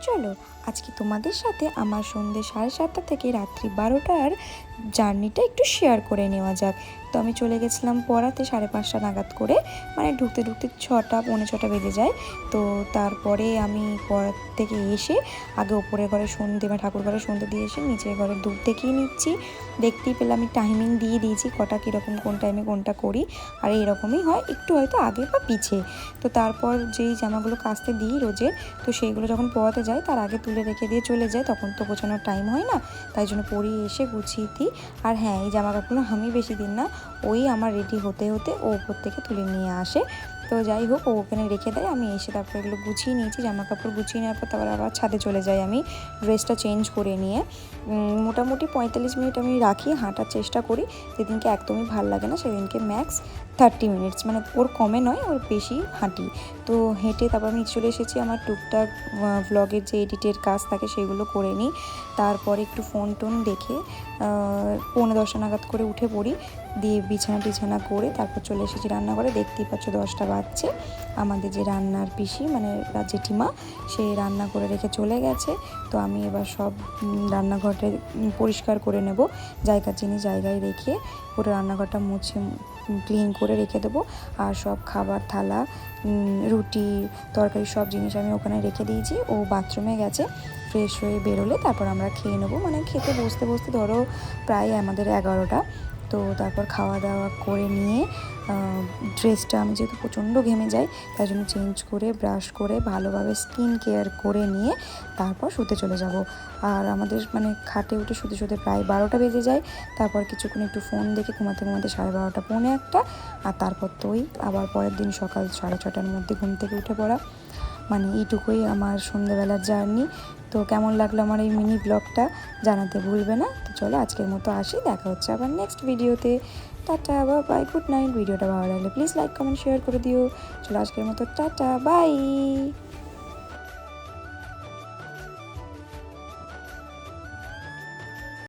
চলো আজকে তোমাদের সাথে আমার সন্ধ্যে 7:30 থেকে রাত্রি 12টার জার্নিটা একটু শেয়ার করে নেওয়া যাক। তো আমি চলে গেছিলাম পড়াতে 5:30 নাগাদ করে, মানে ঢুকতে ঢুকতে 6টা পৌনে 6টা বেজে যায়। তো তারপরে আমি পড়ার থেকে এসে আগে ওপরের ঘরে সন্ধ্যে বা ঠাকুর ঘরে সন্ধ্যে দিয়ে এসে নিচের ঘরে দুধ দেখিয়ে নিচ্ছি। দেখতেই পেলাম আমি টাইমিং দিয়ে দিয়েছি কটা কীরকম কোন টাইমে কোনটা করি, আর এরকমই হয় একটু হয়তো আগে বা পিছে। তো তারপর যেই জামাগুলো কাচতে দিই রোজের, তো সেইগুলো যখন পরাতে যাই তার আগে তুলে রেখে দিয়ে চলে যায়, তখন তো গোছানোর টাইম হয় না, তাই জন্য পরিয়ে এসে গুছিয়ে দিই। আর হ্যাঁ, এই জামা কাপড়গুলো আমি বেশি দিন না, ওই আমার রেডি হতে হতে ও ওপর থেকে তুলে নিয়ে আসে। তো যাই হোক, ও ওখানে রেখে দেয়, আমি এসে তারপর এগুলো গুছিয়ে নিয়েছি। জামা কাপড় গুছিয়ে নেওয়ার পর তারপর আবার ছাদে চলে যাই আমি ড্রেসটা চেঞ্জ করে নিয়ে। মোটামুটি 45 মিনিট আমি রাখি, হাঁটার চেষ্টা করি। যেদিনকে একদমই ভাল লাগে না সেদিনকে ম্যাক্স 30 মিনিটস, মানে ওর কমে নয়, ওর বেশি হাঁটি। তো হেঁটে তারপর আমি চলে এসেছি আমার টুকটাক ভ্লগের যে এডিটের কাজ থাকে সেগুলো করে নিই। তারপরে একটু ফোন টোন দেখে 9:45 নাগাদ করে উঠে পড়ি, দিয়ে বিছানা টিছানা করে তারপর চলে এসেছি রান্নাঘরে। দেখতেই পাচ্ছ 10টা বাজছে। আমাদের যে রান্নার পিসি মানে জেঠিমা, সে রান্না করে রেখে চলে গেছে। তো আমি এবার সব রান্নাঘরটা পরিষ্কার করে নেব, জায়গার জিনিস জায়গায় রেখে পুরো রান্নাঘরটা মুছে ক্লিন করে রেখে দেবো। আর সব খাবার থালা, রুটি, তরকারি সব জিনিস আমি ওখানে রেখে দিয়েছি। ও বাথরুমে গেছে, ফ্রেশ হয়ে বেরোলে তারপর আমরা খেয়ে নেবো। মানে খেতে বসতে বসতে ধরো প্রায় আমাদের 11টা। তো তারপর খাওয়া দাওয়া করে নিয়ে ড্রেসটা, আমি যেহেতু প্রচণ্ড ঘেমে যাই তাই জন্য চেঞ্জ করে ব্রাশ করে ভালোভাবে স্কিন কেয়ার করে নিয়ে তারপর শুতে চলে যাব। আর আমাদের মানে খাটে উঠে শুতে শুতে প্রায় 12টা বেজে যায়। তারপর কিছুক্ষণ একটু ফোন দেখে ঘুমাতে ঘুমাতে 12:30 পৌনে 1টা। আর তারপর তোই আবার পরের দিন সকাল 6:30টার মধ্যে ঘুম থেকে উঠে পড়া। মানে এইটুকুই আমার সন্ধ্যেবেলার জার্নি। তো কেমন লাগলো আমার এই মিনি ব্লগটা জানাতে ভুলবে না। তো চলো আজকের মতো আসি, দেখা হচ্ছে আবার নেক্সট ভিডিওতে। Tata, bye, good night. ভিডিওটা ভালো লাগলে প্লিজ লাইক কমেন্ট শেয়ার করে দিও। চলো আজকের মতো টাটা, বাই।